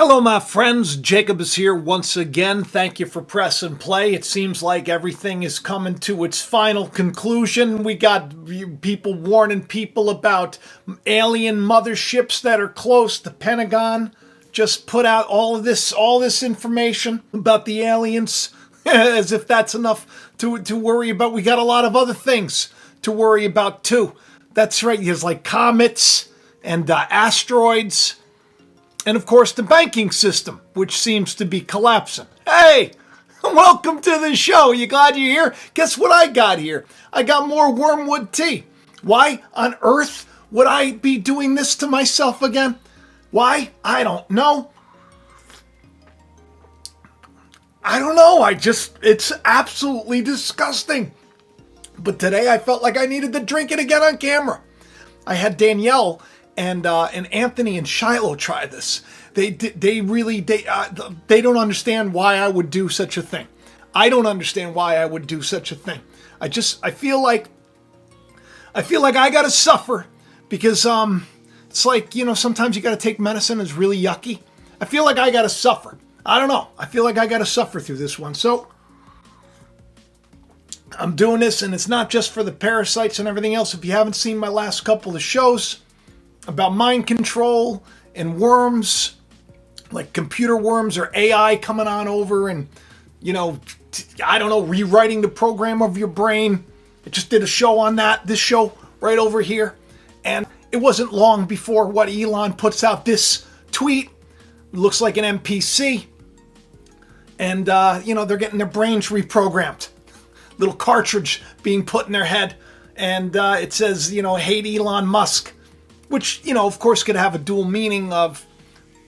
Hello, my friends. Jacob is here once again. Thank you for press and play. It seems like everything is coming to its final conclusion. We got people warning people about alien motherships that are close. The Pentagon just put out all this information about the aliens, as if that's enough to worry about. We got a lot of other things to worry about too. That's right. There's like comets and asteroids. And of course, the banking system, which seems to be collapsing. Hey, welcome to the show. You glad you're here? Guess what I got here? I got more Wormwood tea. Why on earth would I be doing this to myself again? Why? I don't know. It's absolutely disgusting. But today I felt like I needed to drink it again on camera. I had Danielle and Anthony and Shiloh try this. They don't understand why I would do such a thing. I don't understand why I would do such a thing. I feel like I gotta suffer because it's like, sometimes you gotta take medicine. It's really yucky. I feel like I gotta suffer. I don't know. I feel like I gotta suffer through this one. So I'm doing this, and it's not just for the parasites and everything else. If you haven't seen my last couple of shows about mind control and worms, like computer worms or AI coming on over and, rewriting the program of your brain. I just did a show on that, this show right over here. And it wasn't long before what Elon puts out this tweet. It looks like an NPC. And, they're getting their brains reprogrammed. Little cartridge being put in their head. And it says, hate Elon Musk. Which, of course, could have a dual meaning of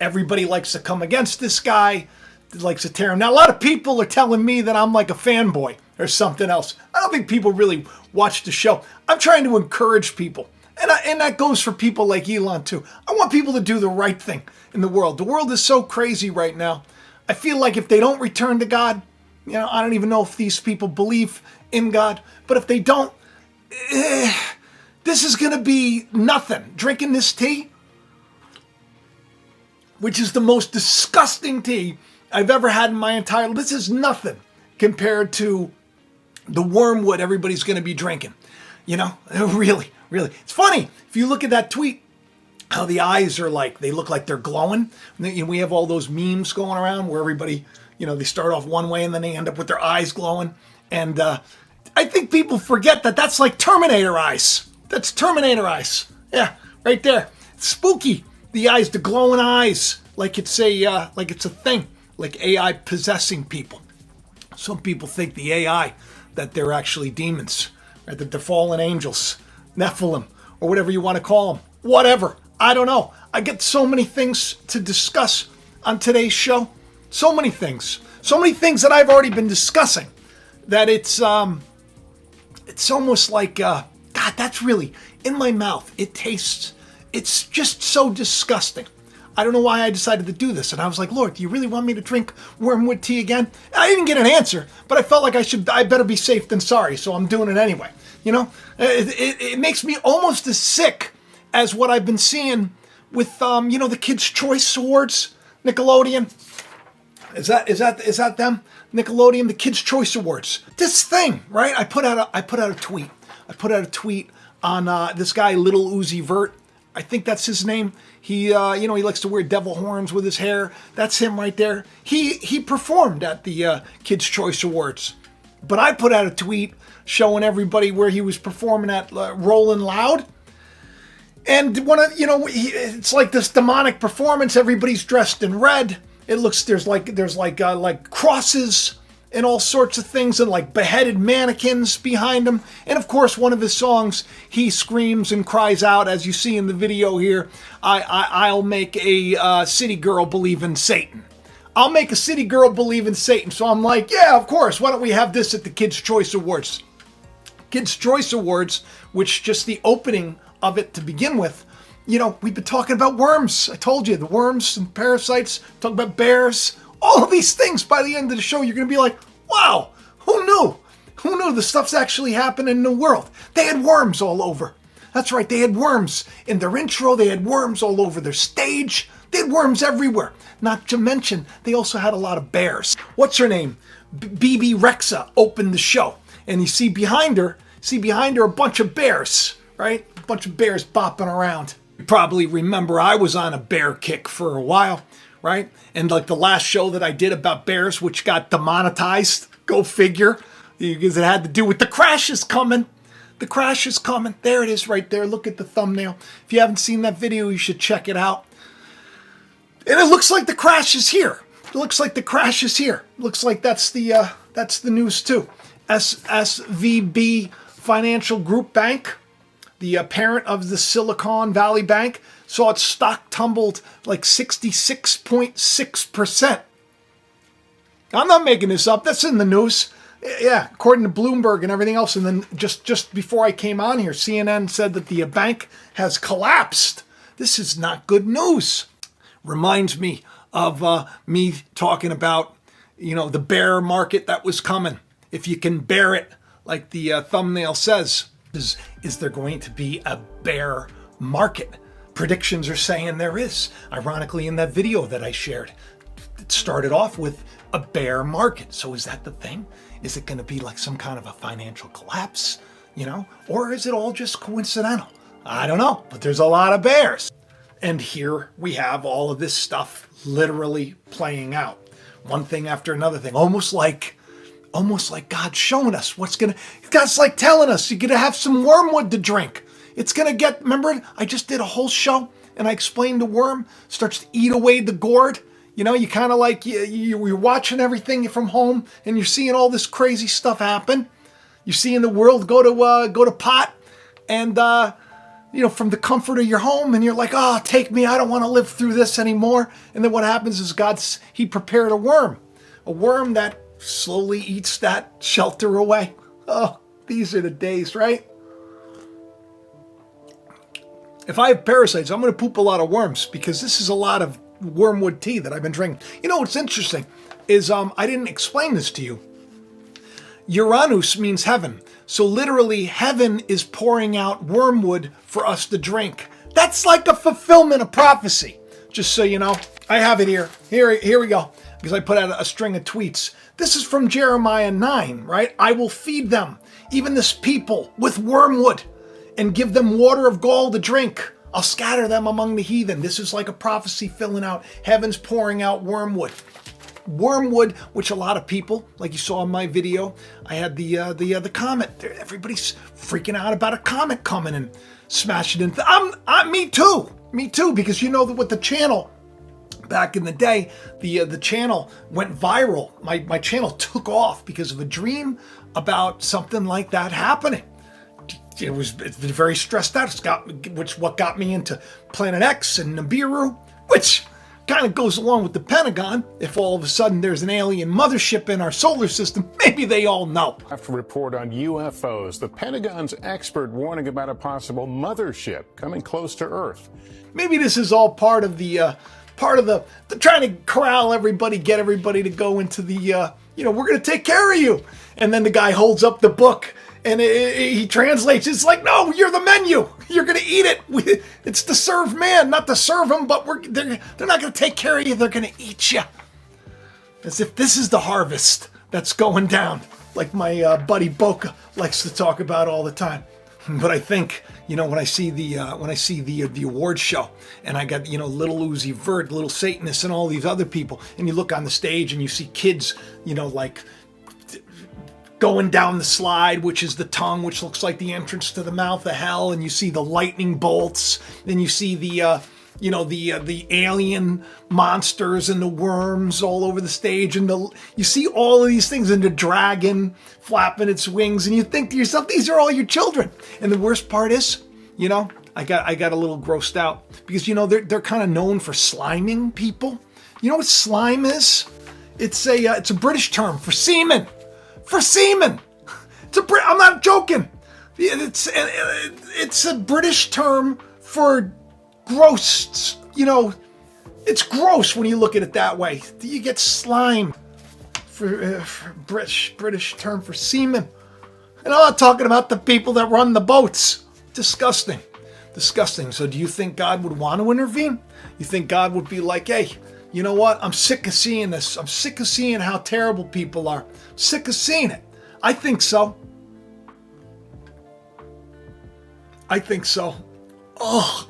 everybody likes to come against this guy, likes to tear him. Now, a lot of people are telling me that I'm like a fanboy or something else. I don't think people really watch the show. I'm trying to encourage people. And that goes for people like Elon, too. I want people to do the right thing in the world. The world is so crazy right now. I feel like if they don't return to God, I don't even know if these people believe in God. But if they don't, this is going to be nothing. Drinking this tea, which is the most disgusting tea I've ever had in my entire life. This is nothing compared to the wormwood everybody's going to be drinking. Really. It's funny. If you look at that tweet, how the eyes are they look like they're glowing. We have all those memes going around where everybody, they start off one way and then they end up with their eyes glowing. And I think people forget that that's like Terminator eyes. That's Terminator eyes. Yeah, right there. Spooky. The eyes, the glowing eyes, like it's a thing, like AI possessing people. Some people think the AI that they're actually demons, right? That they're fallen angels, Nephilim, or whatever you want to call them. Whatever. I don't know. I get so many things to discuss on today's show. So many things. So many things that I've already been discussing. That it's almost like. God, that's really, in my mouth, it tastes, it's just so disgusting. I don't know why I decided to do this. And I was like, Lord, do you really want me to drink wormwood tea again? And I didn't get an answer, but I felt like I better be safe than sorry, so I'm doing it anyway. It makes me almost as sick as what I've been seeing with, the Kids' Choice Awards, Nickelodeon. Is that them? Nickelodeon, the Kids' Choice Awards. This thing, right? I put out a tweet. I put out a tweet on this guy, Little Uzi Vert. I think that's his name. He, he likes to wear devil horns with his hair. That's him right there. He performed at the Kids' Choice Awards. But I put out a tweet showing everybody where he was performing at Rolling Loud. And it's like this demonic performance. Everybody's dressed in red. It looks there's crosses and all sorts of things, and like beheaded mannequins behind him. And of course, one of his songs, he screams and cries out, as you see in the video here, I'll make a city girl believe in Satan. I'll make a city girl believe in Satan. So I'm like, yeah, of course. Why don't we have this at the Kids' Choice Awards? Kids' Choice Awards, which just the opening of it to begin with, we've been talking about worms. I told you, the worms and parasites, talking about bears, all of these things. By the end of the show, you're going to be like, wow, who knew? Who knew the stuff's actually happening in the world? They had worms all over. That's right, they had worms in their intro. They had worms all over their stage. They had worms everywhere. Not to mention, they also had a lot of bears. What's her name? BB Rexa opened the show. And you see behind her a bunch of bears, right? A bunch of bears bopping around. You probably remember I was on a bear kick for a while, right? And like the last show that I did about bears, which got demonetized, go figure, because it had to do with the crash is coming. The crash is coming. There it is right there. Look at the thumbnail. If you haven't seen that video, you should check it out. And it looks like the crash is here. It looks like the crash is here. It looks like that's the news too. SVB Financial Group Bank, the parent of the Silicon Valley Bank, saw its stock tumbled like 66.6%. I'm not making this up. That's in the news. Yeah, according to Bloomberg and everything else. And then just before I came on here, CNN said that the bank has collapsed. This is not good news. Reminds me of me talking about, the bear market that was coming. If you can bear it, like the thumbnail says, is there going to be a bear market? Predictions are saying there is. Ironically, in that video that I shared, it started off with a bear market. So is that the thing? Is it going to be like some kind of a financial collapse, or is it all just coincidental? I don't know, but there's a lot of bears. And here we have all of this stuff literally playing out. One thing after another thing, almost like God's showing us God's like telling us, you're going to have some wormwood to drink. It's going to remember, I just did a whole show and I explained the worm starts to eat away the gourd. You kind of like, you're watching everything from home and you're seeing all this crazy stuff happen. You're seeing the world go to pot and, from the comfort of your home, and you're like, oh, take me, I don't want to live through this anymore. And then what happens is he prepared a worm that slowly eats that shelter away. Oh, these are the days, right? If I have parasites, I'm going to poop a lot of worms because this is a lot of wormwood tea that I've been drinking. What's interesting is I didn't explain this to you. Uranus means heaven. So literally heaven is pouring out wormwood for us to drink. That's like a fulfillment of prophecy. Just so you know, I have it here. Here we go. Because I put out a string of tweets. This is from Jeremiah 9, right? I will feed them, even this people, with wormwood and give them water of gall to drink. I'll scatter them among the heathen. This is like a prophecy filling out. Heaven's pouring out wormwood. Wormwood, which a lot of people, like you saw in my video, I had the comet. Everybody's freaking out about a comet coming and smashing into. Me too, because with the channel back in the day, the channel went viral. My channel took off because of a dream about something like that happening. It's been very stressed out. What got me into Planet X and Nibiru, which kind of goes along with the Pentagon. If all of a sudden there's an alien mothership in our solar system, maybe they all know. After a report on UFOs, the Pentagon's expert warning about a possible mothership coming close to Earth. Maybe this is all part of the trying to corral everybody, get everybody to go into the, we're going to take care of you. And then the guy holds up the book and he translates. It's like, no, you're the menu. You're going to eat it. It's to serve man, not to serve him, but they're not going to take care of you. They're going to eat you. As if this is the harvest that's going down, like my buddy Boca likes to talk about all the time. But I think, when I see the awards show and I got, little Uzi Vert, little Satanists and all these other people, and you look on the stage and you see kids, like going down the slide, which is the tongue, which looks like the entrance to the mouth of hell, and you see the lightning bolts, then you see the alien monsters and the worms all over the stage, and you see all of these things, and the dragon flapping its wings, and you think to yourself, these are all your children. And the worst part is, I got a little grossed out because they're kind of known for sliming people. You know what slime is? It's a British term for semen. For semen. I'm not joking. It's a British term for gross. It's gross when you look at it that way. You get slime for British term for semen. And I'm not talking about the people that run the boats. Disgusting. Disgusting. So do you think God would want to intervene? You think God would be like, hey, you know what? I'm sick of seeing this. I'm sick of seeing how terrible people are. I'm sick of seeing it. I think so. I think so. Oh,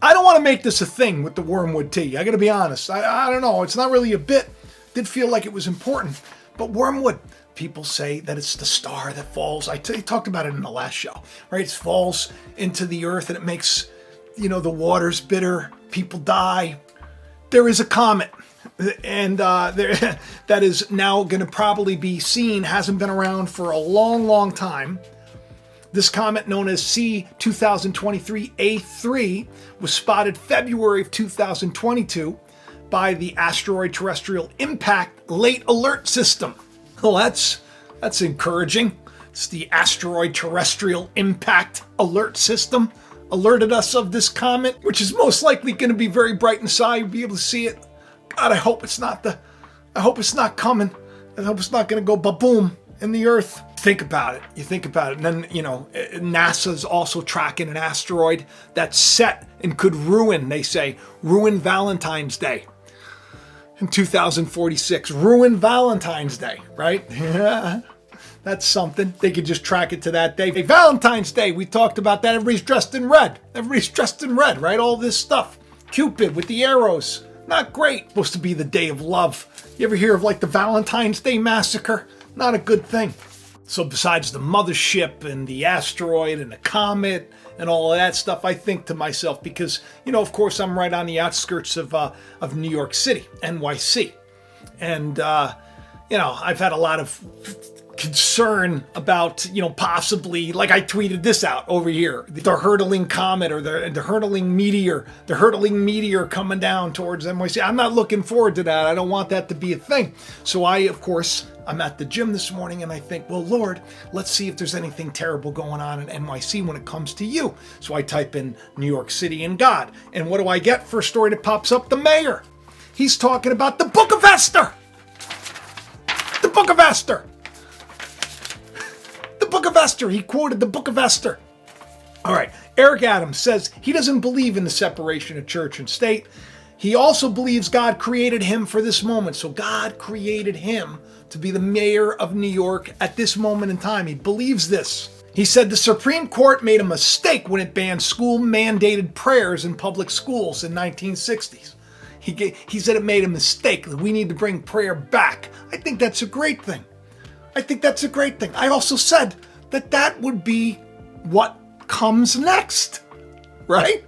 I don't want to make this a thing with the Wormwood tea. I got to be honest. I don't know. It's not really a bit. Did feel like it was important. But Wormwood, people say that it's the star that falls. I talked about it in the last show, right? It falls into the earth and it makes, the waters bitter. People die. There is a comet, and that is now going to probably be seen. Hasn't been around for a long, long time. This comet, known as C2023A3, was spotted February of 2022 by the Asteroid Terrestrial Impact Late Alert System. Well, that's encouraging. It's the Asteroid Terrestrial Impact Alert System. Alerted us of this comet, which is most likely going to be very bright in the sky. You'll be able to see it. God, I hope it's not coming. I hope it's not going to go ba-boom in the earth. Think about it. You think about it. And then, NASA's also tracking an asteroid that's set and could ruin Valentine's Day in 2046. Ruin Valentine's Day, right? That's something. They could just track it to that day. Hey, Valentine's Day, we talked about that. Everybody's dressed in red. Right? All this stuff. Cupid with the arrows. Not great. Supposed to be the day of love. You ever hear of the Valentine's Day massacre? Not a good thing. So besides the mothership and the asteroid and the comet and all of that stuff, I think to myself, because, of course, I'm right on the outskirts of New York City, NYC. And, I've had a lot of concern about, possibly, like I tweeted this out over here, the hurtling comet or the hurtling meteor coming down towards NYC. I'm not looking forward to that. I don't want that to be a thing. So I'm at the gym this morning and I think, well, Lord, let's see if there's anything terrible going on in NYC when it comes to you. So I type in New York City and God. And what do I get? First story that pops up, the mayor. He's talking about the Book of Esther. The Book of Esther. The Book of Esther. He quoted the Book of Esther. All right. Erick says he doesn't believe in the separation of church and state. He also believes God created him for this moment. So God created him to be the mayor of New York at this moment in time. He believes this. He said the Supreme Court made a mistake when it banned school-mandated prayers in public schools in 1960s. He said it made a mistake. We need to bring prayer back. I think that's a great thing. I also said that would be what comes next, right?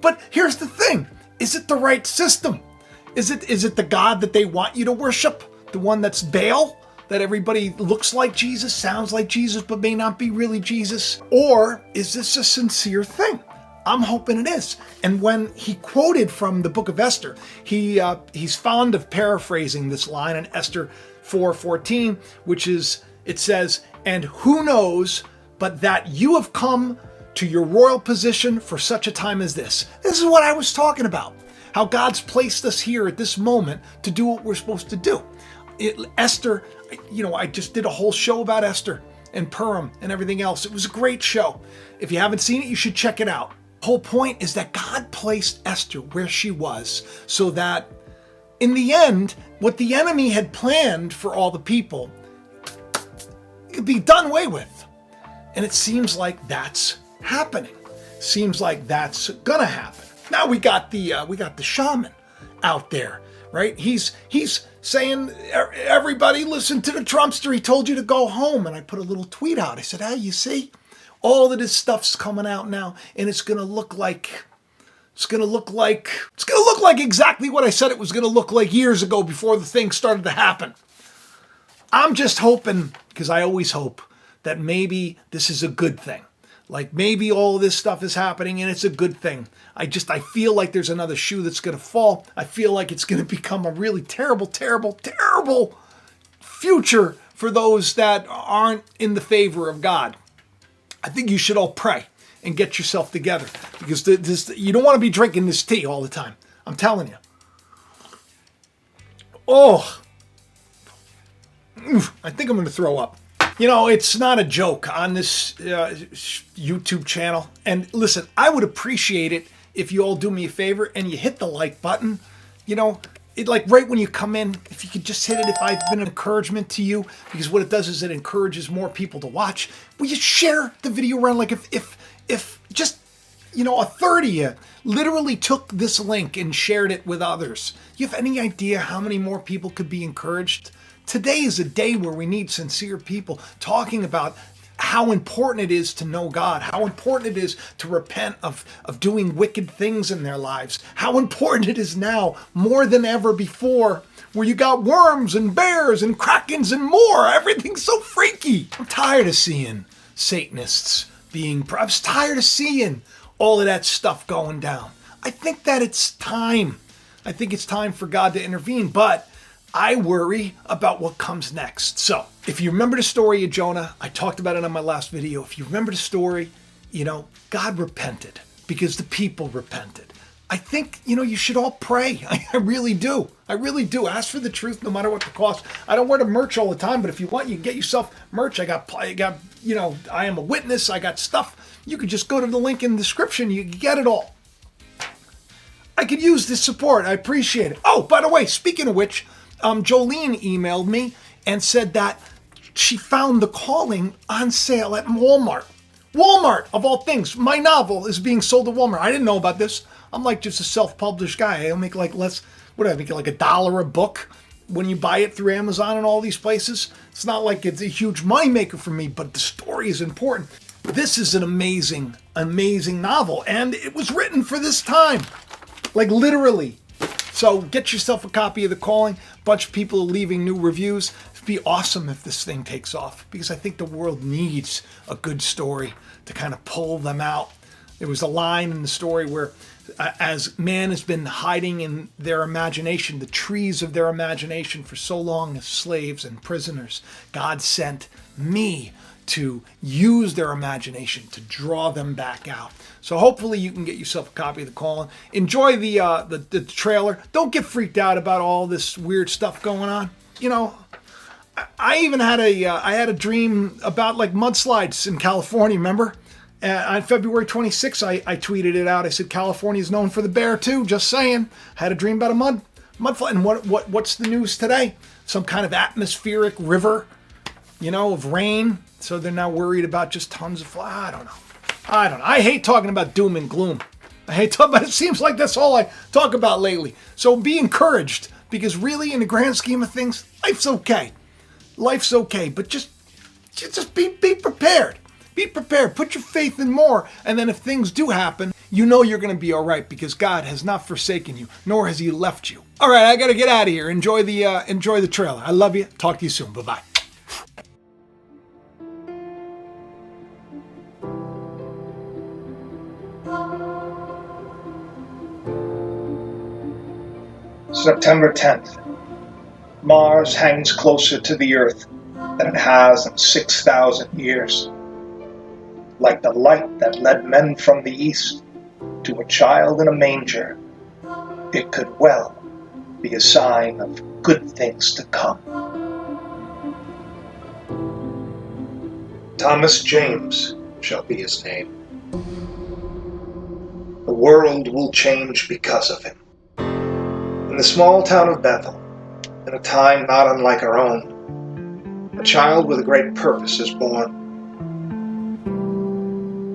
But here's the thing. Is it the right system? Is it the God that they want you to worship? The one that's Baal? That everybody looks like Jesus, sounds like Jesus, but may not be really Jesus? Or is this a sincere thing? I'm hoping it is. And when he quoted from the Book of Esther, he's fond of paraphrasing this line in Esther 4:14, which is, it says, "And who knows but that you have come to your royal position for such a time as this." This is what I was talking about. How God's placed us here at this moment to do what we're supposed to do. Esther, I just did a whole show about Esther and Purim and everything else. It was a great show. If you haven't seen it, you should check it out. The whole point is that God placed Esther where she was so that in the end, what the enemy had planned for all the people could be done away with. And it seems like that's happening. Seems like that's gonna happen. Now we got the shaman out there, right? He's saying, everybody listen to the Trumpster. He told you to go home. And I put a little tweet out. I said, hey, you see, all of this stuff's coming out now, and it's gonna look like exactly what I said it was gonna look like years ago before the thing started to happen. I'm just hoping, because I always hope, that maybe this is a good thing. Like maybe all of this stuff is happening and it's a good thing. I feel like there's another shoe that's going to fall. I feel like it's going to become a really terrible, terrible, terrible future for those that aren't in the favor of God. I think you should all pray and get yourself together, because you don't want to be drinking this tea all the time. I'm telling you. Oh, I think I'm going to throw up. You know, it's not a joke on this YouTube channel. And listen, I would appreciate it if you all do me a favor and you hit the like button. You know, it, like right when you come in, if you could just hit it, if I've been an encouragement to you, because what it does is it encourages more people to watch. Will you share the video around? Like if just, you know, a third of you literally took this link and shared it with others. You have any idea how many more people could be encouraged? Today is a day where we need sincere people talking about how important it is to know God, how important it is to repent of doing wicked things in their lives, how important it is now more than ever before, where you got worms and bears and krakens and more. Everything's so freaky. I'm tired of seeing Satanists I'm tired of seeing all of that stuff going down. I think that it's time. I think it's time for God to intervene, but I worry about what comes next. So, if you remember the story of Jonah, I talked about it on my last video. If you remember the story, you know, God repented because the people repented. I think, you know, you should all pray. I really do. I really do. Ask for the truth no matter what the cost. I don't wear the merch all the time, but if you want, you can get yourself merch. I got, you know, I am a witness. I got stuff. You could just go to the link in the description. You can get it all. I could use this support. I appreciate it. Oh, by the way, speaking of which, Jolene emailed me and said that she found The Calling on sale at Walmart. Walmart, of all things. My novel is being sold at Walmart. I didn't know about this. I'm like just a self-published guy. I make like less, what do I make, like $1 a book when you buy it through Amazon and all these places. It's not like it's a huge moneymaker for me, but the story is important. This is an amazing, amazing novel, and it was written for this time. Like literally. So get yourself a copy of The Calling. A bunch of people are leaving new reviews. It'd be awesome if this thing takes off, because I think the world needs a good story to kind of pull them out. There was a line in the story where as man has been hiding in their imagination, the trees of their imagination for so long as slaves and prisoners, God sent me to use their imagination to draw them back out. So hopefully you can get yourself a copy of The Calling. Enjoy the trailer. Don't get freaked out about all this weird stuff going on. You know, I even had a dream about like mudslides in California. Remember? On February 26th, I tweeted it out. I said California is known for the bear too. Just saying. I had a dream about a mudslide. And what's the news today? Some kind of atmospheric river, you know, of rain. So they're now worried about just tons of I don't know. I hate talking about doom and gloom. I hate talking about it. Seems like that's all I talk about lately. So be encouraged, because really, in the grand scheme of things, life's okay. Life's okay, but just be prepared. Be prepared. Put your faith in more, and then if things do happen, you know you're going to be all right, because God has not forsaken you, nor has He left you. All right, I got to get out of here. Enjoy the trailer. I love you. Talk to you soon. Bye-bye. September 10th. Mars hangs closer to the Earth than it has in 6,000 years. Like the light that led men from the East to a child in a manger, it could well be a sign of good things to come. Thomas James shall be his name. The world will change because of him. In the small town of Bethel, in a time not unlike our own, a child with a great purpose is born.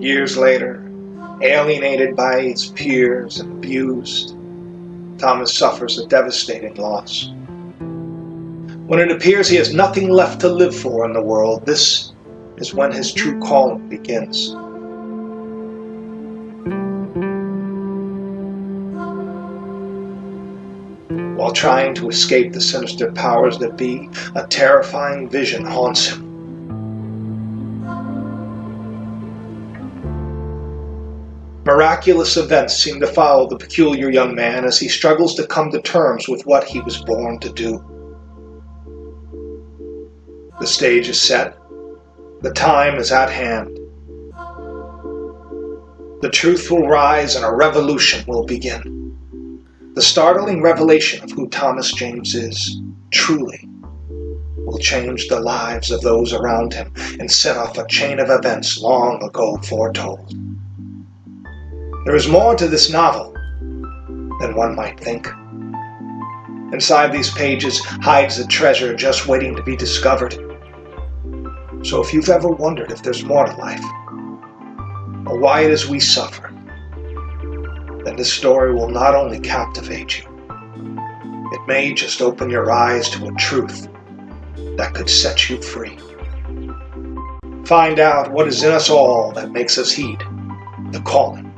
Years later, alienated by his peers and abused, Thomas suffers a devastating loss. When it appears he has nothing left to live for in the world, this is when his true calling begins. While trying to escape the sinister powers that be, a terrifying vision haunts him. Miraculous events seem to follow the peculiar young man as he struggles to come to terms with what he was born to do. The stage is set. The time is at hand. The truth will rise and a revolution will begin. The startling revelation of who Thomas James is, truly, will change the lives of those around him and set off a chain of events long ago foretold. There is more to this novel than one might think. Inside these pages hides a treasure just waiting to be discovered. So if you've ever wondered if there's more to life, or why it is we suffer, then this story will not only captivate you, it may just open your eyes to a truth that could set you free. Find out what is in us all that makes us heed the calling.